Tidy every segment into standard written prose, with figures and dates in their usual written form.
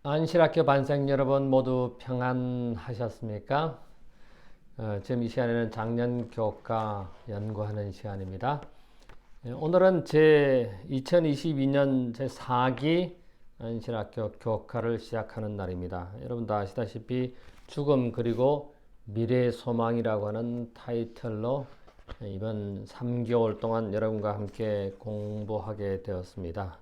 안실학교 반생 여러분 모두 평안하셨습니까? 지금 이 시간에는 작년 교과 연구하는 시간입니다. 오늘은 2022년 제4기 안실학교 교과를 시작하는 날입니다. 여러분 다 아시다시피 죽음 그리고 미래의 소망이라고 하는 타이틀로 이번 3개월 동안 여러분과 함께 공부하게 되었습니다.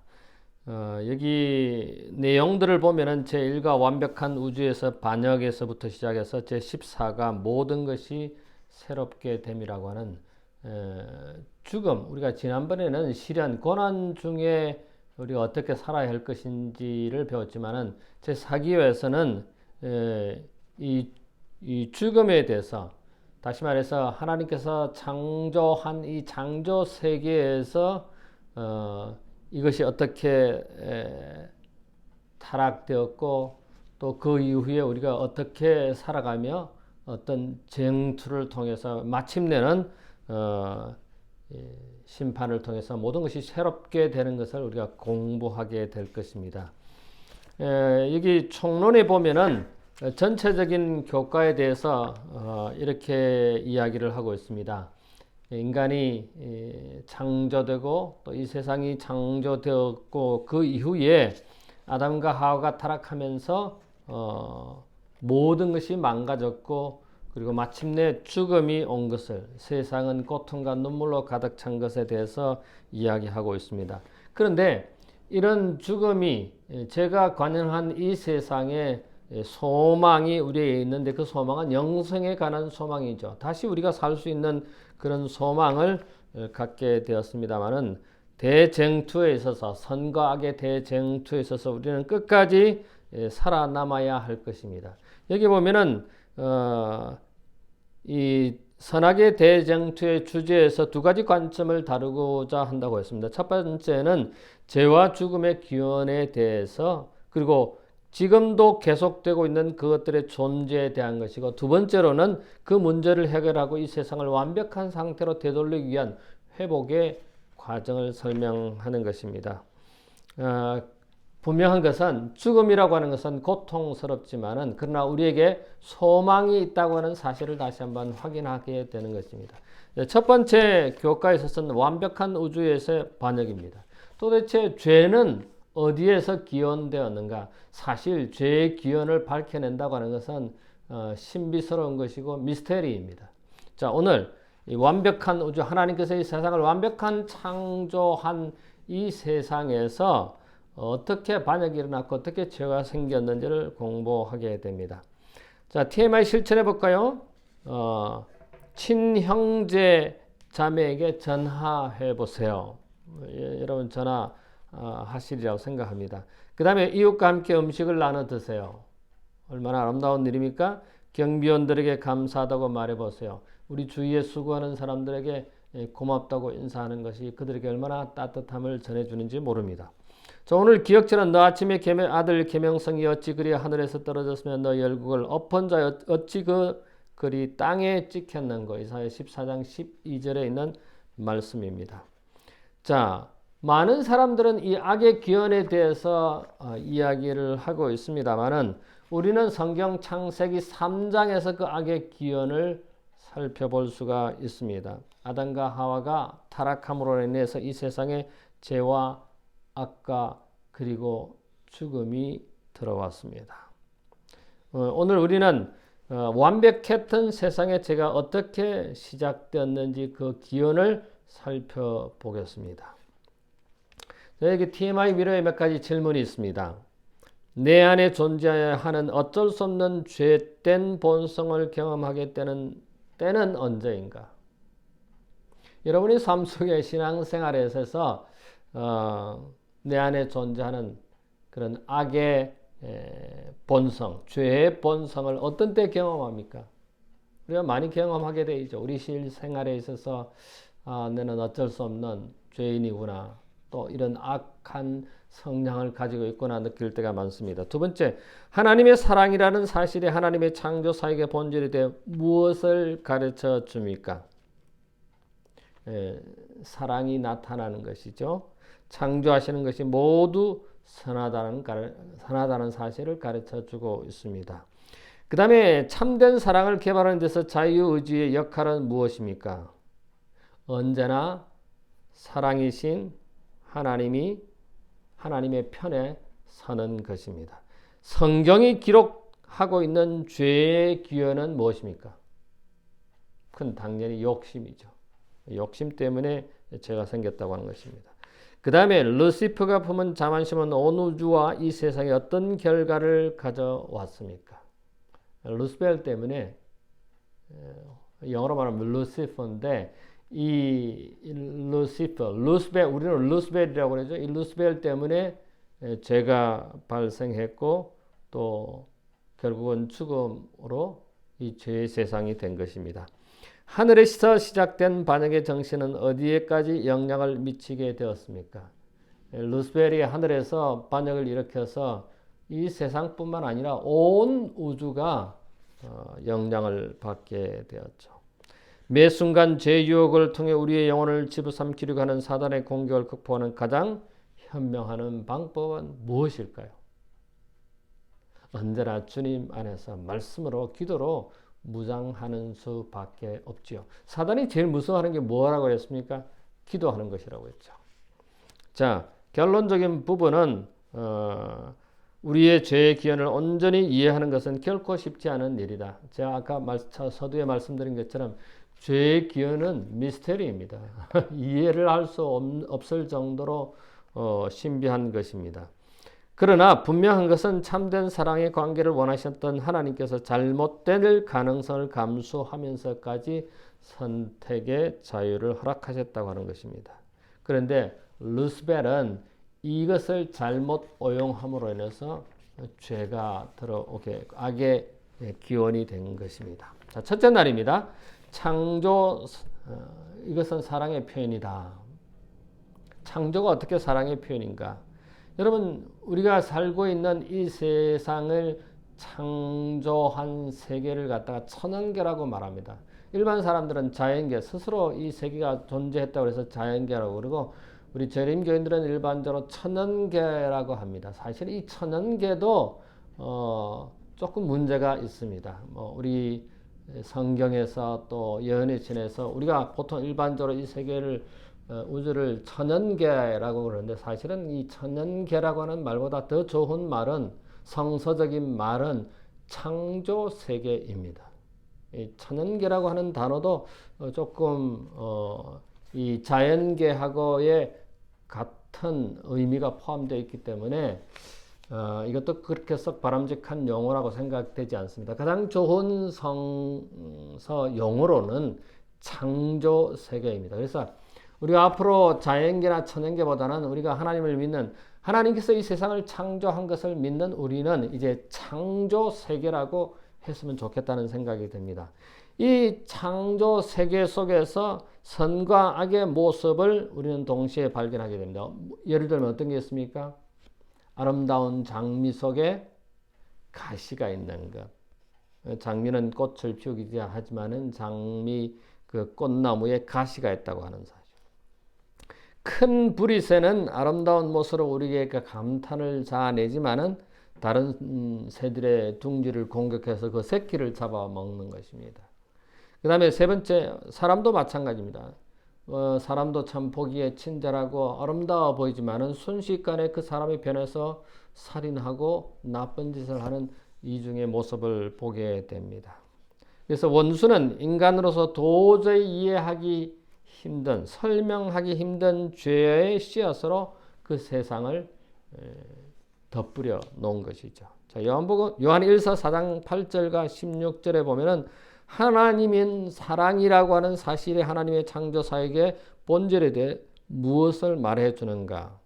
여기 내용들을 보면은 제1가 완벽한 우주에서 반역에서부터 시작해서 제14가 모든 것이 새롭게 됨이라고 하는 죽음, 우리가 지난번에는 시련, 고난 중에 우리가 어떻게 살아야 할 것인지를 배웠지만은 제4기에서는 이 죽음에 대해서, 다시 말해서 하나님께서 창조한 이 창조 세계에서 이것이 어떻게 타락되었고 또 그 이후에 우리가 어떻게 살아가며 어떤 쟁투를 통해서 마침내는 심판을 통해서 모든 것이 새롭게 되는 것을 우리가 공부하게 될 것입니다. 여기 총론에 보면은 전체적인 교과에 대해서 이렇게 이야기를 하고 있습니다. 인간이 창조되고 또 이 세상이 창조되었고 그 이후에 아담과 하와가 타락하면서 모든 것이 망가졌고 그리고 마침내 죽음이 온 것을, 세상은 고통과 눈물로 가득 찬 것에 대해서 이야기하고 있습니다. 그런데 이런 죽음이 제가 관영한 이 세상에 소망이 우리에게 있는데 그 소망은 영생에 관한 소망이죠. 다시 우리가 살 수 있는 그런 소망을 갖게 되었습니다만은 대쟁투에 있어서, 선과 악의 대쟁투에 있어서 우리는 끝까지 살아남아야 할 것입니다. 여기 보면은 이 선악의 대쟁투의 주제에서 두 가지 관점을 다루고자 한다고 했습니다. 첫 번째는 죄와 죽음의 기원에 대해서, 그리고 지금도 계속되고 있는 그것들의 존재에 대한 것이고, 두 번째로는 그 문제를 해결하고 이 세상을 완벽한 상태로 되돌리기 위한 회복의 과정을 설명하는 것입니다. 분명한 것은 죽음이라고 하는 것은 고통스럽지만은 그러나 우리에게 소망이 있다고 하는 사실을 다시 한번 확인하게 되는 것입니다. 첫 번째 교과에 있어서는 완벽한 우주에서의 반역입니다. 도대체 죄는 어디에서 기원되었는가? 사실 죄의 기원을 밝혀낸다고 하는 것은 신비스러운 것이고 미스테리입니다. 자, 오늘 이 완벽한 우주, 하나님께서 이 세상을 완벽한 창조한 이 세상에서 어떻게 반역이 일어났고 어떻게 죄가 생겼는지를 공부하게 됩니다. 자, TMI 실천해 볼까요? 친형제 자매에게 전화해 보세요. 여러분 전화 하시리라고 생각합니다. 그 다음에 이웃과 함께 음식을 나눠 드세요. 얼마나 아름다운 일입니까? 경비원들에게 감사하다고 말해보세요. 우리 주위에 수고하는 사람들에게 고맙다고 인사하는 것이 그들에게 얼마나 따뜻함을 전해주는지 모릅니다. 자, 오늘 기억처럼 너 아침에 아들 계명성이 어찌 그리 하늘에서 떨어졌으면 너 열국을 엎은 자 어찌 그리 땅에 찍혔는고. 이사야 14장 12절에 있는 말씀입니다. 자, 많은 사람들은 이 악의 기원에 대해서 이야기를 하고 있습니다만은 우리는 성경 창세기 3장에서 그 악의 기원을 살펴볼 수가 있습니다. 아담과 하와가 타락함으로 인해서 이 세상에 죄와 악과 그리고 죽음이 들어왔습니다. 오늘 우리는 완벽했던 세상의 죄가 어떻게 시작되었는지 그 기원을 살펴보겠습니다. 여기 TMI 위로에 몇 가지 질문이 있습니다. 내 안에 존재해야 하는 어쩔 수 없는 죄된 본성을 경험하게 되는 때는 언제인가? 여러분이 삶 속의 신앙생활에 있어서 내 안에 존재하는 그런 악의 본성, 죄의 본성을 어떤 때 경험합니까? 우리가 많이 경험하게 되죠. 우리 실생활에 있어서 나는 어쩔 수 없는 죄인이구나. 또 이런 악한 성향을 가지고 있구나 느낄 때가 많습니다. 두 번째, 하나님의 사랑이라는 사실이 하나님의 창조 사역의 본질에 대해 무엇을 가르쳐 줍니까? 사랑이 나타나는 것이죠. 창조하시는 것이 모두 선하다는 사실을 가르쳐 주고 있습니다. 그 다음에 참된 사랑을 개발하는 데서 자유의지의 역할은 무엇입니까? 언제나 사랑이신 하나님의 편에 서는 것입니다. 성경이 기록하고 있는 죄의 기원은 무엇입니까? 그건 당연히 욕심이죠. 욕심 때문에 죄가 생겼다고 하는 것입니다. 그 다음에 루시퍼가 품은 자만심은 온 우주와 이 세상에 어떤 결과를 가져왔습니까? 루스벨 때문에, 영어로 말하면 루시퍼인데, 이 루스벨, 우리는 루스벨이라고 그러죠. 이 루스벨 때문에 죄가 발생했고 또 결국은 죽음으로 이 죄의 세상이 된 것입니다. 하늘에서 시작된 반역의 정신은 어디에까지 영향을 미치게 되었습니까? 루스벨이 하늘에서 반역을 일으켜서 이 세상뿐만 아니라 온 우주가 영향을 받게 되었죠. 매 순간 죄 유혹을 통해 우리의 영혼을 집어삼키려고 하는 사단의 공격을 극복하는 가장 현명한 방법은 무엇일까요? 언제나 주님 안에서 말씀으로 기도로 무장하는 수밖에 없지요. 사단이 제일 무서워하는 게 뭐라고 했습니까? 기도하는 것이라고 했죠. 자, 결론적인 부분은 우리의 죄의 기원을 온전히 이해하는 것은 결코 쉽지 않은 일이다. 제가 아까 서두에 말씀드린 것처럼 죄의 기원은 미스테리입니다. 이해를 할 수 없을 정도로 신비한 것입니다. 그러나 분명한 것은 참된 사랑의 관계를 원하셨던 하나님께서 잘못될 가능성을 감수하면서까지 선택의 자유를 허락하셨다고 하는 것입니다. 그런데 루스벨은 이것을 잘못 오용함으로 인해서 죄가 들어오게 악의 기원이 된 것입니다. 자, 첫째 날입니다. 창조, 이것은 사랑의 표현이다. 창조가 어떻게 사랑의 표현인가? 여러분, 우리가 살고 있는 이 세상을 창조한 세계를 갖다가 천연계라고 말합니다. 일반 사람들은 자연계, 스스로 이 세계가 존재했다고 해서 자연계라고 그러고, 우리 재림교인들은 일반적으로 천연계라고 합니다. 사실 이 천연계도 조금 문제가 있습니다. 우리 성경에서 또 예언의 신에서 우리가 보통 일반적으로 이 세계를 우주를 천연계라고 그러는데, 사실은 이 천연계라고 하는 말보다 더 좋은 말은, 성서적인 말은 창조세계입니다. 이 천연계라고 하는 단어도 조금 이 자연계하고의 같은 의미가 포함되어 있기 때문에 이것도 그렇게 썩 바람직한 용어라고 생각되지 않습니다. 가장 좋은 성서 용어로는 창조세계입니다. 그래서 우리가 앞으로 자연계나 천연계보다는 우리가 하나님을 믿는, 하나님께서 이 세상을 창조한 것을 믿는 우리는 이제 창조세계라고 했으면 좋겠다는 생각이 듭니다. 이 창조세계 속에서 선과 악의 모습을 우리는 동시에 발견하게 됩니다. 예를 들면 어떤 게 있습니까? 아름다운 장미 속에 가시가 있는 것. 장미는 꽃을 피우기도 하지만은 장미 그 꽃나무에 가시가 있다고 하는 사실. 큰 불이 새는 아름다운 모습으로 우리에게 감탄을 자아내지만은 다른 새들의 둥지를 공격해서 그 새끼를 잡아먹는 것입니다. 그 다음에 세 번째, 사람도 마찬가지입니다. 사람도 참 보기에 친절하고 아름다워 보이지만은 순식간에 그 사람이 변해서 살인하고 나쁜 짓을 하는 이중의 모습을 보게 됩니다. 그래서 원수는 인간으로서 도저히 이해하기 힘든, 설명하기 힘든 죄의 씨앗으로 그 세상을 덧뿌려 놓은 것이죠. 자, 요한 1서 4장 8절과 16절에 보면은 하나님인 사랑이라고 하는 사실이 하나님의 창조사에게 본질에 대해 무엇을 말해 주는가?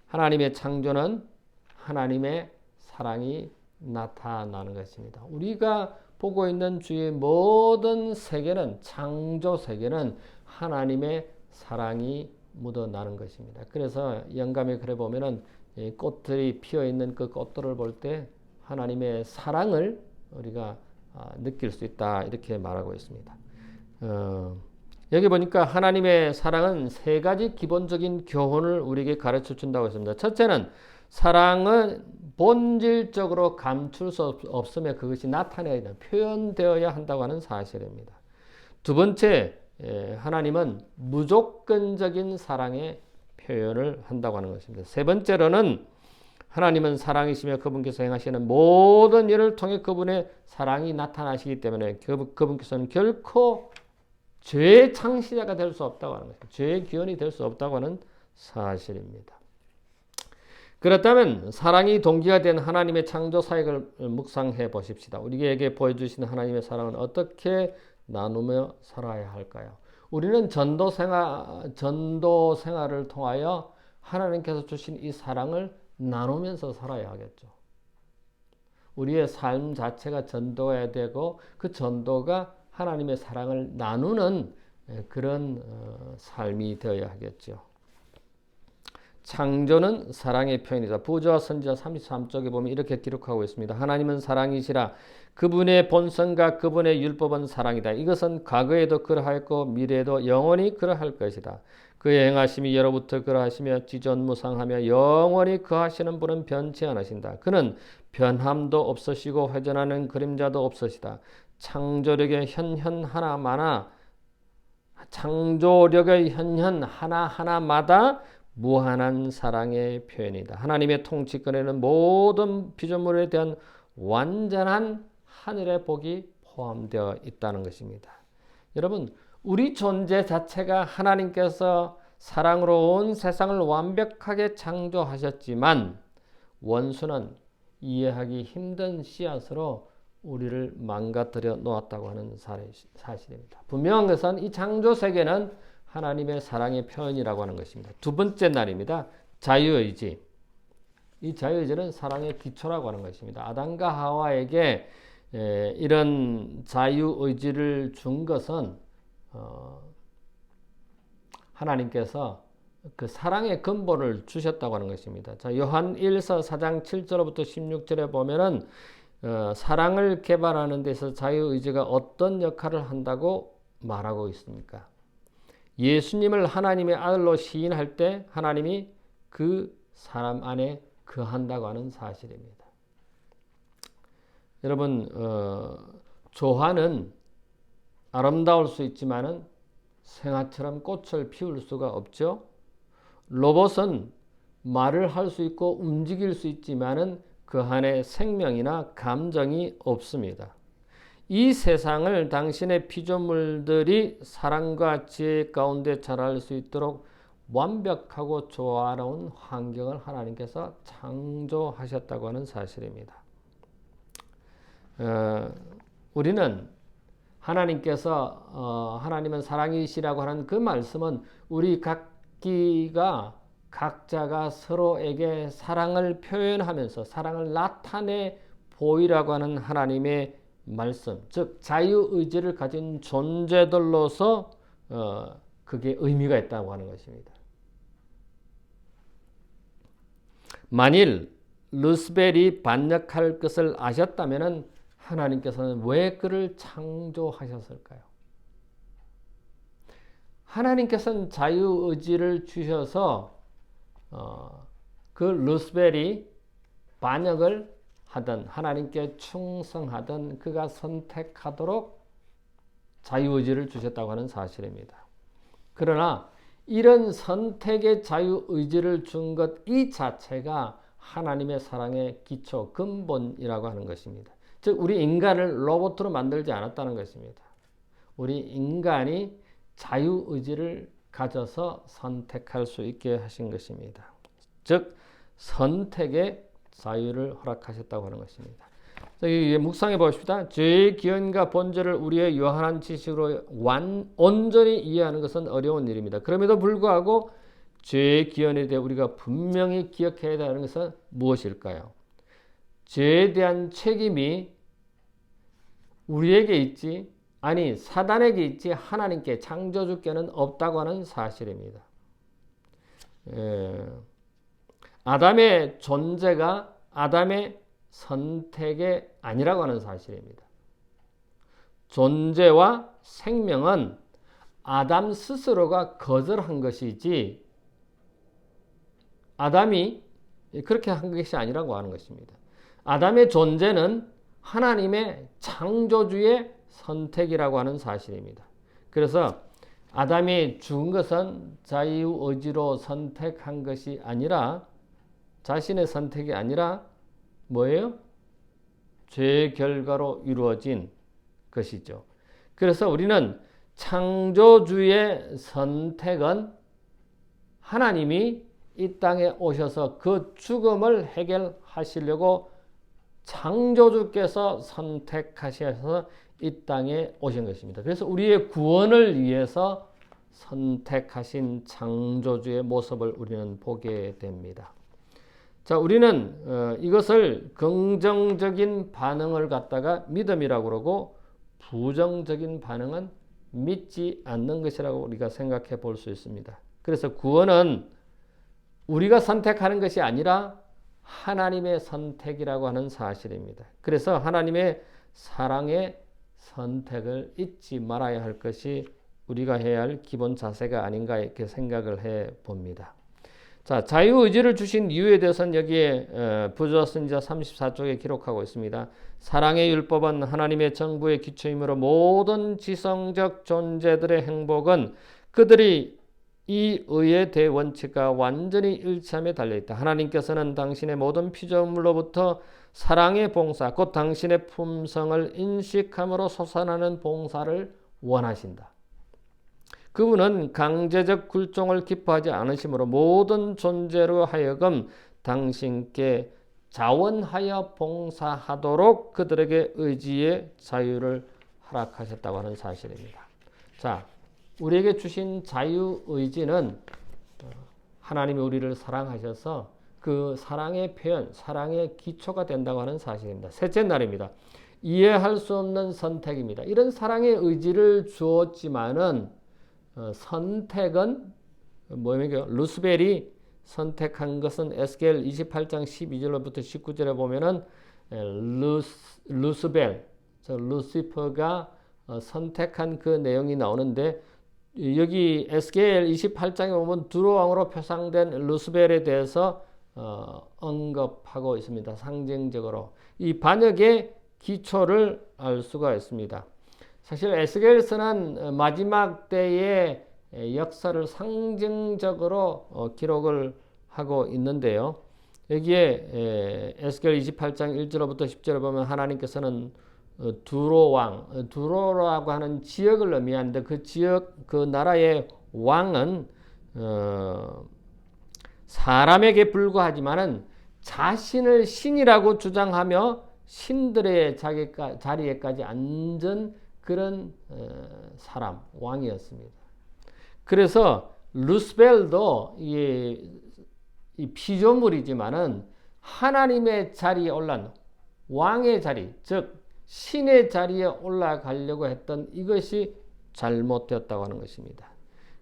하나님의 창조는 하나님의 사랑이 나타나는 것입니다. 우리가 보고 있는 주의 모든 세계는, 창조 세계는 하나님의 사랑이 묻어나는 것입니다. 그래서 영감의 글에 보면은 꽃들이 피어 있는 그 꽃들을 볼 때 하나님의 사랑을 우리가 느낄 수 있다, 이렇게 말하고 있습니다. 여기 보니까 하나님의 사랑은 세 가지 기본적인 교훈을 우리에게 가르쳐 준다고 했습니다. 첫째는 사랑은 본질적으로 감출 수 없으며 그것이 나타내야 된다, 표현되어야 한다고 하는 사실입니다. 두 번째, 하나님은 무조건적인 사랑의 표현을 한다고 하는 것입니다. 세 번째로는 하나님은 사랑이시며 그분께서 행하시는 모든 일을 통해 그분의 사랑이 나타나시기 때문에 그분께서는 결코 죄의 창시자가 될 수 없다고 하는 것입니다. 죄의 기원이 될 수 없다고 하는 사실입니다. 그렇다면 사랑이 동기가 된 하나님의 창조 사역을 묵상해 보십시다. 우리에게 보여주신 하나님의 사랑은 어떻게 나누며 살아야 할까요? 우리는 전도 생활을 통하여 하나님께서 주신 이 사랑을 나누면서 살아야 하겠죠. 우리의 삶 자체가 전도해야 되고 그 전도가 하나님의 사랑을 나누는 그런 삶이 되어야 하겠죠. 창조는 사랑의 표현이다. 부조와 선지자 33쪽에 보면 이렇게 기록하고 있습니다. 하나님은 사랑이시라. 그분의 본성과 그분의 율법은 사랑이다. 이것은 과거에도 그러하였고 미래에도 영원히 그러할 것이다. 그의 행하심이 예로부터 그러하시며 지존무상하며 영원히 그하시는 분은 변치 않으신다. 그는 변함도 없으시고 회전하는 그림자도 없으시다. 창조력의 현현 하나하나마다 무한한 사랑의 표현이다. 하나님의 통치권에는 모든 피조물에 대한 완전한 하늘의 복이 포함되어 있다는 것입니다. 여러분, 우리 존재 자체가 하나님께서 사랑으로 온 세상을 완벽하게 창조하셨지만 원수는 이해하기 힘든 씨앗으로 우리를 망가뜨려 놓았다고 하는 사실입니다. 분명한 것은 이 창조 세계는 하나님의 사랑의 표현이라고 하는 것입니다. 두 번째 날입니다. 자유의지. 이 자유의지는 사랑의 기초라고 하는 것입니다. 아담과 하와에게 이런 자유의지를 준 것은 하나님께서 그 사랑의 근본을 주셨다고 하는 것입니다. 자, 요한 1서 4장 7절부터 16절에 보면은 사랑을 개발하는 데서 자유의지가 어떤 역할을 한다고 말하고 있습니까? 예수님을 하나님의 아들로 시인할 때 하나님이 그 사람 안에 거한다고 하는 사실입니다. 여러분, 조화는 아름다울 수 있지만은 생화처럼 꽃을 피울 수가 없죠. 로봇은 말을 할 수 있고 움직일 수 있지만은 그 안에 생명이나 감정이 없습니다. 이 세상을 당신의 피조물들이 사랑과 지혜 가운데 자랄 수 있도록 완벽하고 조화로운 환경을 하나님께서 창조하셨다고 하는 사실입니다. 우리는 하나님은 사랑이시라고 하는 그 말씀은 우리 각자가 서로에게 사랑을 표현하면서 사랑을 나타내 보이라고 하는 하나님의 말씀, 즉 자유의지를 가진 존재들로서 그게 의미가 있다고 하는 것입니다. 만일 루스벨이 반역할 것을 아셨다면 하나님께서는 왜 그를 창조하셨을까요? 하나님께서는 자유의지를 주셔서 그 루스벨이 반역을 하든 하나님께 충성하든 그가 선택하도록 자유의지를 주셨다고 하는 사실입니다. 그러나 이런 선택의 자유의지를 준 것 이 자체가 하나님의 사랑의 기초, 근본이라고 하는 것입니다. 즉 우리 인간을 로봇으로 만들지 않았다는 것입니다. 우리 인간이 자유의지를 가져서 선택할 수 있게 하신 것입니다. 즉 선택의 자유를 허락하셨다고 하는 것입니다. 여기 묵상해 보십시다. 죄의 기원과 본질을 우리의 요한한 지식으로 온전히 이해하는 것은 어려운 일입니다. 그럼에도 불구하고 죄의 기원에 대해 우리가 분명히 기억해야 하는 것은 무엇일까요? 죄에 대한 책임이 우리에게 있지, 아니 사단에게 있지 하나님께 창조주께는 없다고 하는 사실입니다. 아담의 존재가 아담의 선택이 아니라고 하는 사실입니다. 존재와 생명은 아담 스스로가 거절한 것이지 아담이 그렇게 한 것이 아니라고 하는 것입니다. 아담의 존재는 하나님의 창조주의 선택이라고 하는 사실입니다. 그래서 아담이 죽은 것은 자유의지로 선택한 것이 아니라 자신의 선택이 아니라 뭐예요? 죄의 결과로 이루어진 것이죠. 그래서 우리는 창조주의 선택은 하나님이 이 땅에 오셔서 그 죽음을 해결하시려고 창조주께서 선택하셔서 이 땅에 오신 것입니다. 그래서 우리의 구원을 위해서 선택하신 창조주의 모습을 우리는 보게 됩니다. 자, 우리는 이것을 긍정적인 반응을 갖다가 믿음이라고 그러고 부정적인 반응은 믿지 않는 것이라고 우리가 생각해 볼 수 있습니다. 그래서 구원은 우리가 선택하는 것이 아니라 하나님의 선택이라고 하는 사실입니다. 그래서 하나님의 사랑의 선택을 잊지 말아야 할 것이 우리가 해야 할 기본 자세가 아닌가 이렇게 생각을 해 봅니다. 자, 자유의지를 주신 이유에 대해서는 여기에 부조선지자 34쪽에 기록하고 있습니다. 사랑의 율법은 하나님의 정부의 기초이므로 모든 지성적 존재들의 행복은 그들이 이 의의 대원칙과 완전히 일치함에 달려있다. 하나님께서는 당신의 모든 피조물로부터 사랑의 봉사, 곧 당신의 품성을 인식함으로 솟아나는 봉사를 원하신다. 그분은 강제적 굴종을 기뻐하지 않으시므로 모든 존재로 하여금 당신께 자원하여 봉사하도록 그들에게 의지의 자유를 허락하셨다고 하는 사실입니다. 자, 우리에게 주신 자유의지는 하나님이 우리를 사랑하셔서 그 사랑의 표현, 사랑의 기초가 된다고 하는 사실입니다. 셋째 날입니다. 이해할 수 없는 선택입니다. 이런 사랑의 의지를 주었지만은 선택은 뭐예요? 루스벨이 선택한 것은 에스겔 28장 12절부터 19절에 보면은 루스벨, 루시퍼가 선택한 그 내용이 나오는데 여기 에스겔 28장에 보면 두로 왕으로 표상된 루스벨에 대해서 언급하고 있습니다. 상징적으로 이 반역의 기초를 알 수가 있습니다. 사실 에스겔서는 마지막 때의 역사를 상징적으로 기록을 하고 있는데요. 여기에 에스겔 28장 1절부터 10절을 보면 하나님께서는 두로 왕, 두로라고 하는 지역을 의미하는데 그 지역, 그 나라의 왕은 사람에게 불과하지만은 자신을 신이라고 주장하며 신들의 자리에까지 앉은 그런 사람, 왕이었습니다. 그래서 루스벨도 이 피조물이지만은 하나님의 자리에 올란 왕의 자리, 즉 신의 자리에 올라가려고 했던 이것이 잘못되었다고 하는 것입니다.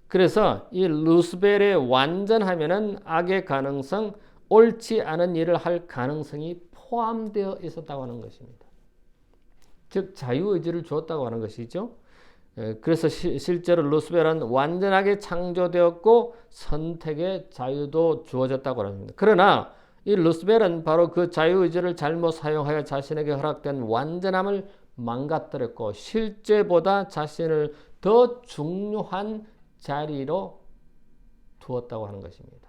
그래서 이 루스벨의 완전하면은 악의 가능성, 옳지 않은 일을 할 가능성이 포함되어 있었다고 하는 것입니다. 즉 자유의지를 주었다고 하는 것이죠. 그래서 실제로 루스벨은 완전하게 창조되었고 선택의 자유도 주어졌다고 합니다. 그러나 이 루스벨은 바로 그 자유의지를 잘못 사용하여 자신에게 허락된 완전함을 망가뜨렸고 실제보다 자신을 더 중요한 자리로 두었다고 하는 것입니다.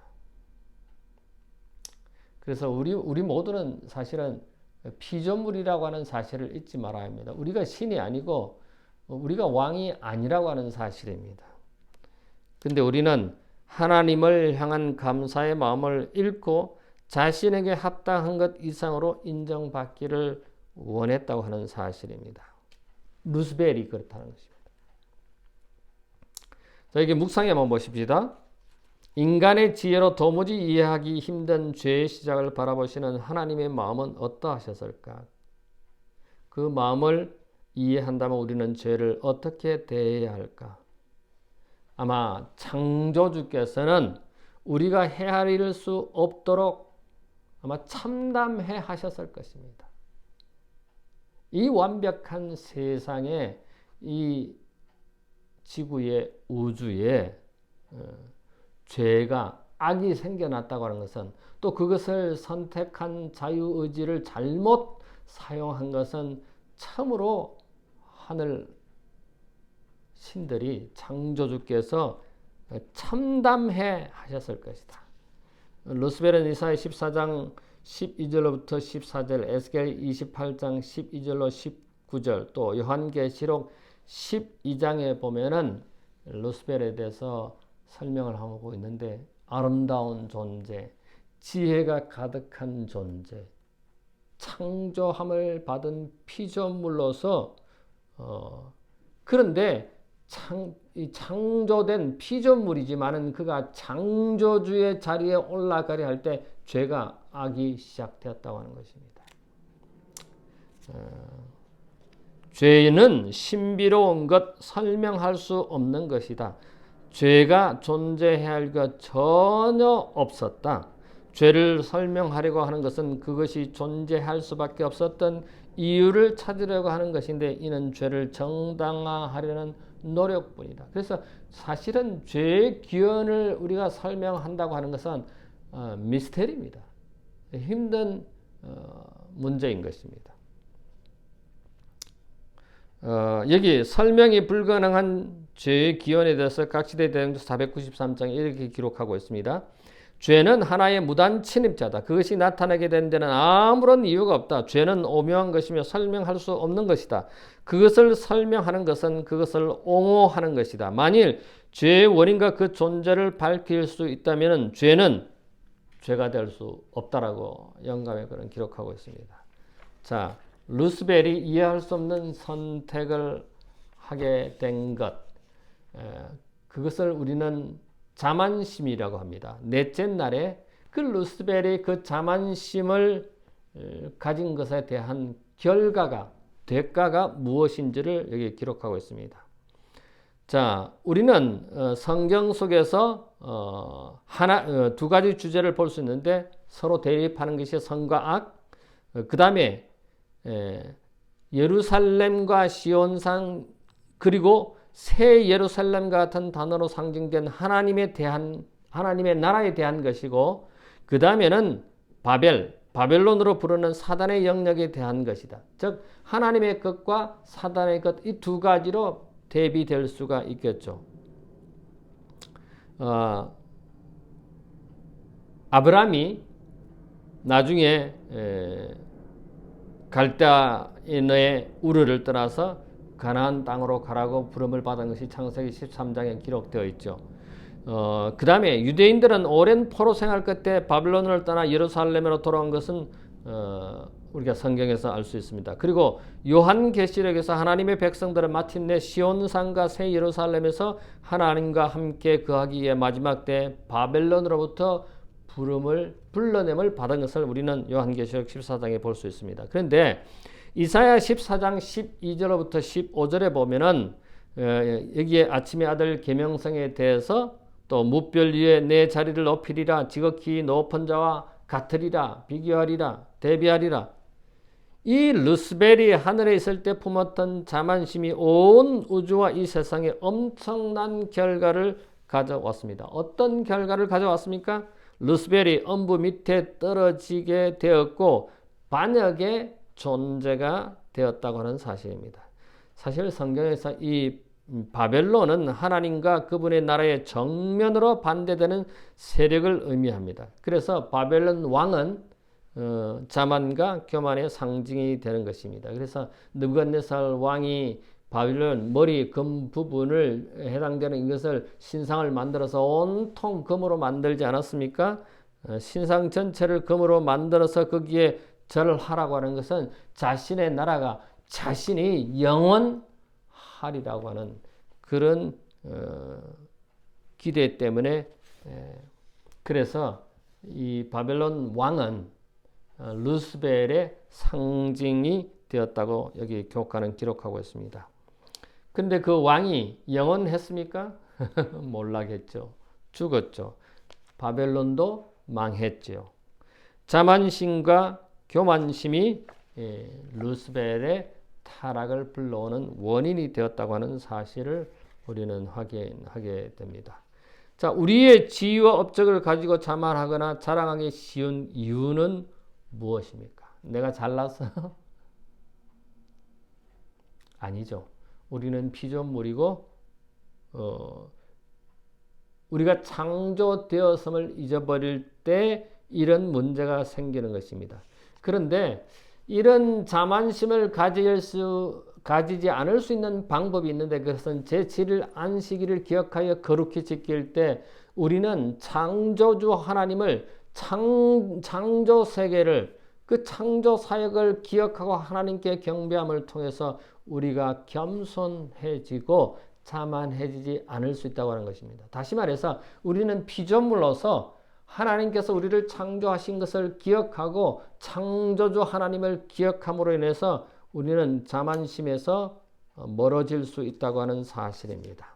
그래서 우리 모두는 사실은 피조물이라고 하는 사실을 잊지 말아야 합니다. 우리가 신이 아니고 우리가 왕이 아니라고 하는 사실입니다. 근데 우리는 하나님을 향한 감사의 마음을 잃고 자신에게 합당한 것 이상으로 인정받기를 원했다고 하는 사실입니다. 루스벨이 그렇다는 것입니다. 자, 이게 묵상에 한번 보십시다. 인간의 지혜로 도무지 이해하기 힘든 죄의 시작을 바라보시는 하나님의 마음은 어떠하셨을까? 그 마음을 이해한다면 우리는 죄를 어떻게 대해야 할까? 아마 창조주께서는 우리가 헤아릴 수 없도록 아마 참담해 하셨을 것입니다. 이 완벽한 세상에 이 지구의 우주에 죄가 악이 생겨났다고 하는 것은 또 그것을 선택한 자유의지를 잘못 사용한 것은 참으로 하늘 신들이 창조주께서 참담해 하셨을 것이다. 루스벨은 이사야 14장 12절로부터 14절, 에스겔 28장 12절로 19절, 또 요한계시록 12장에 보면은 루스벨에 대해서 설명을 하고 있는데, 아름다운 존재, 지혜가 가득한 존재, 창조함을 받은 피조물로서 그런데 창조된 피조물이지만은 그가 창조주의 자리에 올라가려 할 때 죄가 악이 시작되었다고 하는 것입니다. 죄는 신비로운 것, 설명할 수 없는 것이다. 죄가 존재해야 할 것 전혀 없었다. 죄를 설명하려고 하는 것은 그것이 존재할 수밖에 없었던 이유를 찾으려고 하는 것인데, 이는 죄를 정당화하려는 노력뿐이다. 그래서 사실은 죄의 기원을 우리가 설명한다고 하는 것은 미스테리입니다. 힘든 문제인 것입니다. 여기 설명이 불가능한 죄의 기원에 대해서 각시대 대행전 493장에 이렇게 기록하고 있습니다. 죄는 하나의 무단 침입자다. 그것이 나타나게 된 데는 아무런 이유가 없다. 죄는 오묘한 것이며 설명할 수 없는 것이다. 그것을 설명하는 것은 그것을 옹호하는 것이다. 만일 죄의 원인과 그 존재를 밝힐 수 있다면 죄는 죄가 될 수 없다라고 영감의 글은 기록하고 있습니다. 자, 루스벨이 이해할 수 없는 선택을 하게 된 것, 그것을 우리는 자만심이라고 합니다. 넷째 날에 그 루스벨이 그 자만심을 가진 것에 대한 결과가, 대가가 무엇인지를 여기 기록하고 있습니다. 자, 우리는 성경 속에서 두 가지 주제를 볼 수 있는데, 서로 대립하는 것이 선과 악, 그 다음에 예루살렘과 시온산, 그리고 새 예루살렘과 같은 단어로 상징된 하나님의 나라에 대한 것이고, 그 다음에는 바벨론으로 부르는 사단의 영역에 대한 것이다. 즉 하나님의 것과 사단의 것, 이 두 가지로 대비될 수가 있겠죠. 아브라함이 나중에 갈대아인의 우르를 떠나서 가나안 땅으로 가라고 부름을 받은 것이 창세기 13장에 기록되어 있죠. 그 다음에 유대인들은 오랜 포로 생활 끝에 바벨론을 떠나 예루살렘으로 돌아온 것은 우리가 성경에서 알 수 있습니다. 그리고 요한계시록에서 하나님의 백성들은 마침내 시온산과 새 예루살렘에서 하나님과 함께 거하기 위해 마지막 때 바벨론으로부터 불러냄을 받은 것을 우리는 요한계시록 14장에 볼 수 있습니다. 그런데 이사야 14장 12절부터 15절에 보면은 여기에 아침의 아들 계명성에 대해서, 또 무별 위에 내 자리를 높이리라, 지극히 높은 자와 같으리라, 비교하리라, 대비하리라. 이 루스벨이 하늘에 있을 때 품었던 자만심이 온 우주와 이 세상에 엄청난 결과를 가져왔습니다. 어떤 결과를 가져왔습니까? 루스벨이 음부 밑에 떨어지게 되었고 반역의 존재가 되었다고 하는 사실입니다. 사실 성경에서 이 바벨론은 하나님과 그분의 나라의 정면으로 반대되는 세력을 의미합니다. 그래서 바벨론 왕은 자만과 교만의 상징이 되는 것입니다. 그래서 느부갓네살 왕이 바벨론 머리 금 부분을 해당되는 이것을 신상을 만들어서 온통 금으로 만들지 않았습니까? 신상 전체를 금으로 만들어서 거기에 절을 하라고 하는 것은 자신의 나라가 자신이 영원하리라고 하는 그런 기대 때문에, 그래서 이 바벨론 왕은 루스벨의 상징이 되었다고 여기 교과는 기록하고 있습니다. 근데 그 왕이 영원했습니까? 몰라겠죠. 죽었죠. 바벨론도 망했죠. 자만심과 교만심이 루스벨의 타락을 불러오는 원인이 되었다고 하는 사실을 우리는 확인하게 됩니다. 자, 우리의 지위와 업적을 가지고 자만하거나 자랑하기 쉬운 이유는 무엇입니까? 내가 잘나서? 아니죠. 우리는 피조물이고 우리가 창조되었음을 잊어버릴 때 이런 문제가 생기는 것입니다. 그런데 이런 자만심을 가지지 않을 수 있는 방법이 있는데 그것은 제7일 안식일을 기억하여 거룩히 지킬 때 우리는 창조주 하나님을 창조 세계를 그 창조 사역을 기억하고 하나님께 경배함을 통해서 우리가 겸손해지고 자만해지지 않을 수 있다고 하는 것입니다. 다시 말해서 우리는 피조물로서 하나님께서 우리를 창조하신 것을 기억하고 창조주 하나님을 기억함으로 인해서 우리는 자만심에서 멀어질 수 있다고 하는 사실입니다.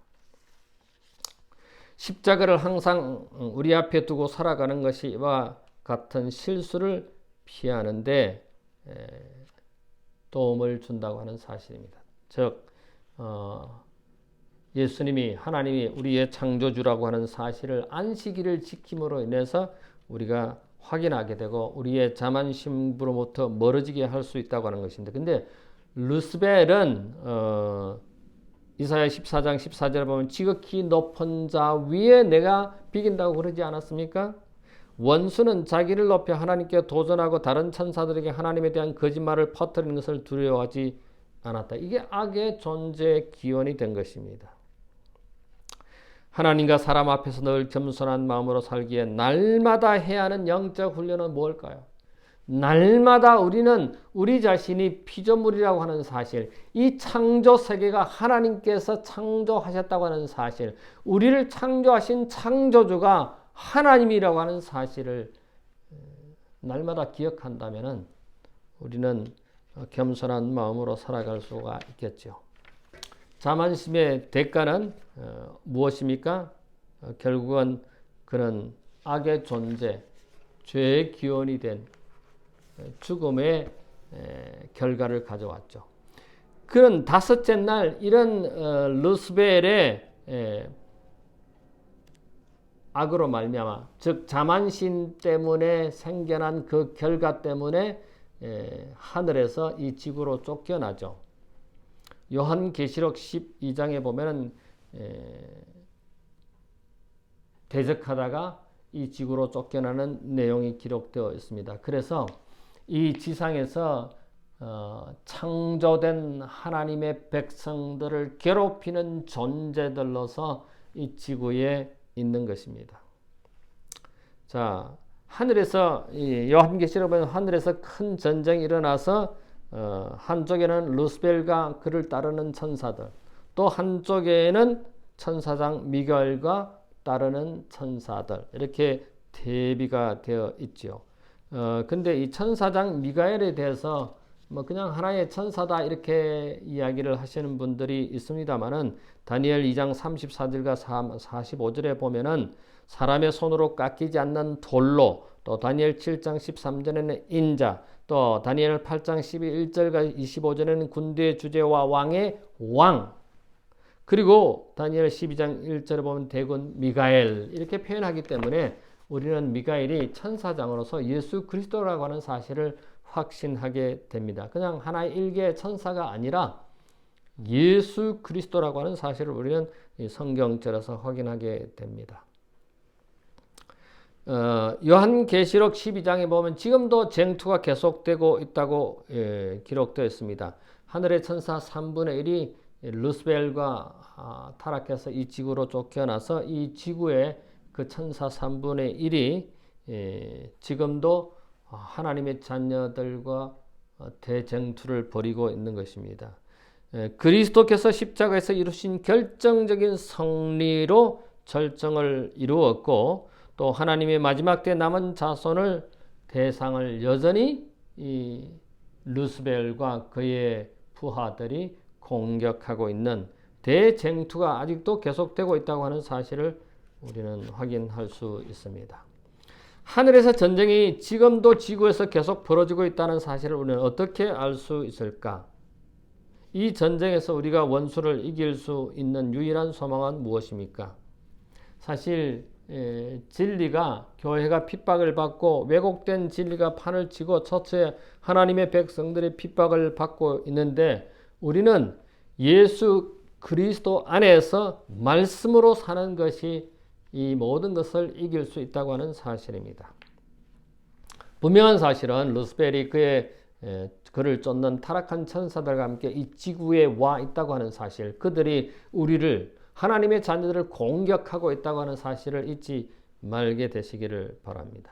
십자가를 항상 우리 앞에 두고 살아가는 것이와 같은 실수를 피하는데 도움을 준다고 하는 사실입니다. 즉 예수님이 하나님이 우리의 창조주라고 하는 사실을 안식일을 지킴으로 인해서 우리가 확인하게 되고 우리의 자만심으로부터 멀어지게 할 수 있다고 하는 것인데 근데 루스벨은 이사야 14장 14절에 보면 지극히 높은 자 위에 내가 비긴다고 그러지 않았습니까? 원수는 자기를 높여 하나님께 도전하고 다른 천사들에게 하나님에 대한 거짓말을 퍼뜨리는 것을 두려워하지 않았다. 이게 악의 존재의 기원이 된 것입니다. 하나님과 사람 앞에서 늘 겸손한 마음으로 살기에 날마다 해야 하는 영적 훈련은 무엇일까요? 날마다 우리는 우리 자신이 피조물이라고 하는 사실, 이 창조 세계가 하나님께서 창조하셨다고 하는 사실, 우리를 창조하신 창조주가 하나님이라고 하는 사실을 날마다 기억한다면 우리는 겸손한 마음으로 살아갈 수가 있겠죠. 자만심의 대가는 무엇입니까? 결국은 그는 악의 존재, 죄의 기원이 된 죽음의 결과를 가져왔죠. 그는 다섯째 날 이런 루스벨의 악으로 말미암아 즉 자만심 때문에 생겨난 그 결과 때문에 하늘에서 이 지구로 쫓겨나죠. 요한계시록 12장에 보면은 대적하다가 이 지구로 쫓겨나는 내용이 기록되어 있습니다. 그래서 이 지상에서 창조된 하나님의 백성들을 괴롭히는 존재들로서 이 지구에 있는 것입니다. 자, 하늘에서 요한계시록 보면 하늘에서 큰 전쟁이 일어나서 한쪽에는 루스벨과 그를 따르는 천사들, 또 한쪽에는 천사장 미가엘과 따르는 천사들 이렇게 대비가 되어 있죠. 근데 이 천사장 미가엘에 대해서 뭐 그냥 하나의 천사다 이렇게 이야기를 하시는 분들이 있습니다만은 다니엘 2장 34절과 45절에 보면은 사람의 손으로 깎이지 않는 돌로, 또 다니엘 7장 13절에는 인자, 또 다니엘 8장 11절과 25절에는 군대의 주제와 왕의 왕, 그리고 다니엘 12장 1절에 보면 대군 미가엘 이렇게 표현하기 때문에 우리는 미가엘이 천사장으로서 예수 그리스도라고 하는 사실을 확신하게 됩니다. 그냥 하나의 일개의 천사가 아니라 예수 그리스도라고 하는 사실을 우리는 성경절에서 확인하게 됩니다. 요한계시록 12장에 보면 지금도 쟁투가 계속되고 있다고 기록되어 있습니다. 하늘의 천사 3분의 1이 루스벨과 타락해서 이 지구로 쫓겨나서 이 지구의 그 천사 3분의 1이 지금도 하나님의 자녀들과 대쟁투를 벌이고 있는 것입니다. 그리스도께서 십자가에서 이루신 결정적인 승리로 절정을 이루었고 또 하나님의 마지막 때 남은 자손을 대상을 여전히 이 루스벨과 그의 부하들이 공격하고 있는 대쟁투가 아직도 계속되고 있다고 하는 사실을 우리는 확인할 수 있습니다. 하늘에서 전쟁이 지금도 지구에서 계속 벌어지고 있다는 사실을 우리는 어떻게 알 수 있을까? 이 전쟁에서 우리가 원수를 이길 수 있는 유일한 소망은 무엇입니까? 사실 진리가 교회가 핍박을 받고 왜곡된 진리가 판을 치고 처처에 하나님의 백성들의 핍박을 받고 있는데 우리는 예수 그리스도 안에서 말씀으로 사는 것이 이 모든 것을 이길 수 있다고 하는 사실입니다. 분명한 사실은 루스벨이 그를 쫓는 타락한 천사들과 함께 이 지구에 와 있다고 하는 사실, 그들이 우리를 하나님의 자녀들을 공격하고 있다고 하는 사실을 잊지 말게 되시기를 바랍니다.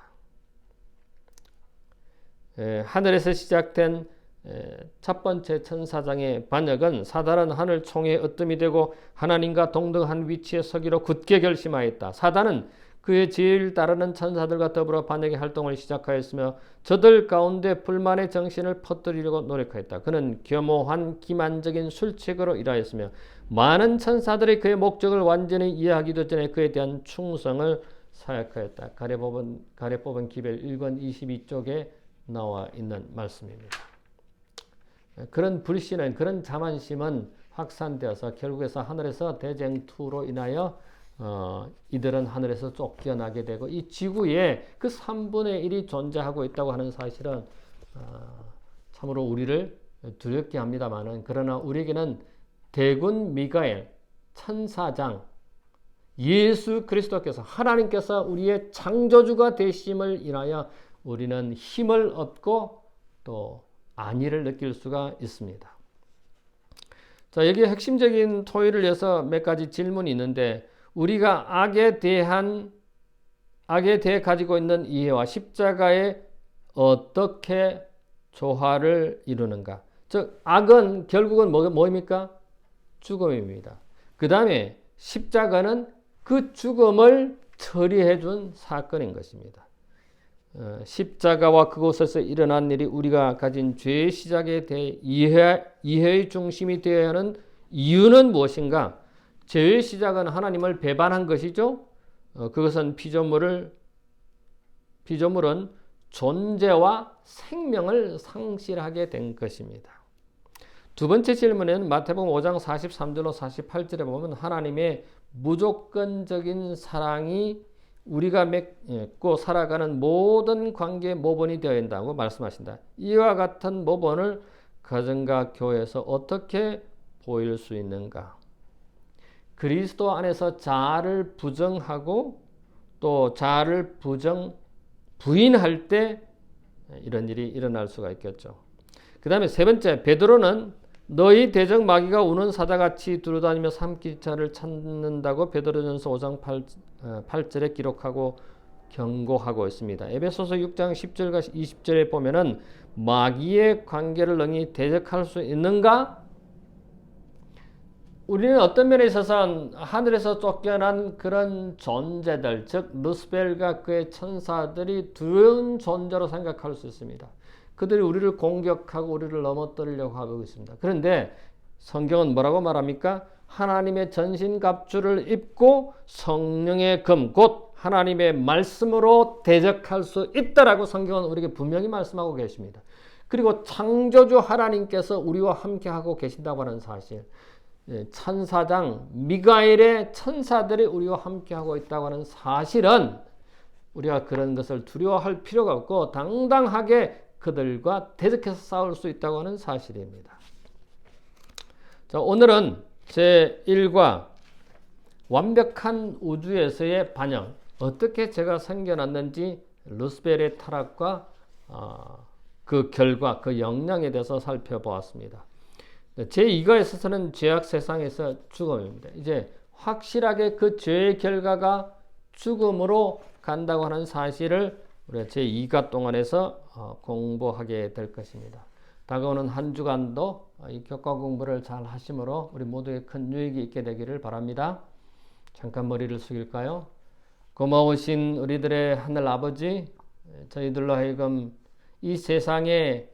하늘에서 시작된 첫 번째 천사장의 반역은 사단은 하늘 총회의 으뜸이 되고 하나님과 동등한 위치에 서기로 굳게 결심하였다. 사단은 그의 지혜를 따르는 천사들과 더불어 반역의 활동을 시작하였으며 저들 가운데 불만의 정신을 퍼뜨리려고 노력하였다. 그는 겸허한 기만적인 술책으로 일하였으며 많은 천사들이 그의 목적을 완전히 이해하기도 전에 그에 대한 충성을 사역하였다. 가래 뽑은 기별 1권 22쪽에 나와 있는 말씀입니다. 그런 불신은, 그런 자만심은 확산되어서 결국에서 하늘에서 대쟁투로 인하여 이들은 하늘에서 쫓겨나게 되고 이 지구에 그 3분의 1이 존재하고 있다고 하는 사실은 참으로 우리를 두렵게 합니다만은, 그러나 우리에게는 대군 미가엘 천사장 예수 그리스도께서, 하나님께서 우리의 창조주가 되심을 인하여 우리는 힘을 얻고 또 안위를 느낄 수가 있습니다. 자, 여기에 핵심적인 토의를 위해서 몇 가지 질문이 있는데, 우리가 악에 대해 가지고 있는 이해와 십자가에 어떻게 조화를 이루는가? 즉 악은 결국은 뭐입니까? 죽음입니다. 그 다음에 십자가는 그 죽음을 처리해 준 사건인 것입니다. 십자가와 그곳에서 일어난 일이 우리가 가진 죄의 시작에 대해 이해의 중심이 되어야 하는 이유는 무엇인가? 죄의 시작은 하나님을 배반한 것이죠. 그것은 피조물은 존재와 생명을 상실하게 된 것입니다. 두 번째 질문은 마태복음 5장 43절로 48절에 보면 하나님의 무조건적인 사랑이 우리가 맺고 살아가는 모든 관계의 모본이 되어야 한다고 말씀하신다. 이와 같은 모본을 가정과 교회에서 어떻게 보일 수 있는가? 그리스도 안에서 자아를 부정하고 또 자아를 부인할 때 이런 일이 일어날 수가 있겠죠. 그 다음에 세 번째, 베드로는 너희 대적 마귀가 우는 사자같이 두루다니며 삼키자를 찾는다고 베드로전서 5장 8절에 기록하고 경고하고 있습니다. 에베소서 6장 10절과 20절에 보면은 마귀의 관계를 능히 대적할 수 있는가? 우리는 어떤 면에 있어서 하늘에서 쫓겨난 그런 존재들, 즉 루스벨과 그의 천사들이 두려운 존재로 생각할 수 있습니다. 그들이 우리를 공격하고 우리를 넘어뜨리려고 하고 있습니다. 그런데 성경은 뭐라고 말합니까? 하나님의 전신갑주를 입고 성령의 금, 곧 하나님의 말씀으로 대적할 수 있다라고 성경은 우리에게 분명히 말씀하고 계십니다. 그리고 창조주 하나님께서 우리와 함께하고 계신다고 하는 사실, 천사장 미가엘의 천사들이 우리와 함께하고 있다고 하는 사실은 우리가 그런 것을 두려워할 필요가 없고 당당하게 그들과 대적해서 싸울 수 있다고 하는 사실입니다. 자, 오늘은 제1과 완벽한 우주에서의 반영, 어떻게 제가 생겨났는지 루스벨의 타락과 그 결과, 그 영향에 대해서 살펴보았습니다. 제2과에 있어서는 죄악 세상에서 죽음입니다. 이제 확실하게 그 죄의 결과가 죽음으로 간다고 하는 사실을 우리가 제2과 동안에서 공부하게 될 것입니다. 다가오는 한 주간도 이 교과 공부를 잘 하심으로 우리 모두에 큰 유익이 있게 되기를 바랍니다. 잠깐 머리를 숙일까요? 고마우신 우리들의 하늘 아버지, 저희들로 하여금 이 세상에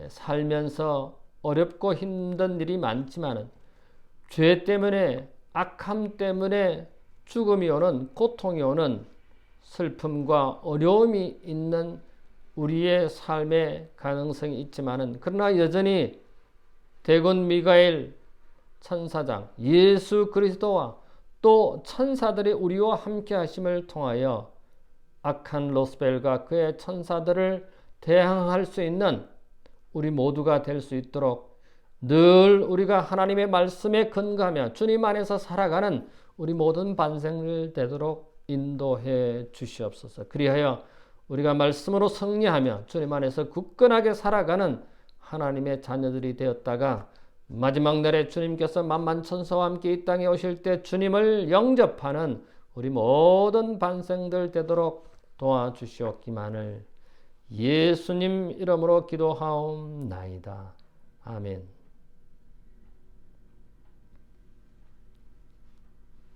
살면서 어렵고 힘든 일이 많지만 죄 때문에, 악함 때문에 죽음이 오는, 고통이 오는 슬픔과 어려움이 있는 우리의 삶의 가능성이 있지만은, 그러나 여전히 대군 미가엘 천사장 예수 그리스도와 또 천사들이 우리와 함께 하심을 통하여 악한 로스벨과 그의 천사들을 대항할 수 있는 우리 모두가 될 수 있도록 늘 우리가 하나님의 말씀에 근거하며 주님 안에서 살아가는 우리 모든 반생들 되도록 인도해 주시옵소서. 그리하여 우리가 말씀으로 승리하며 주님 안에서 굳건하게 살아가는 하나님의 자녀들이 되었다가 마지막 날에 주님께서 만만천사와 함께 이 땅에 오실 때 주님을 영접하는 우리 모든 반생들 되도록 도와주시옵기만을 예수님 이름으로 기도하옵나이다. 아멘.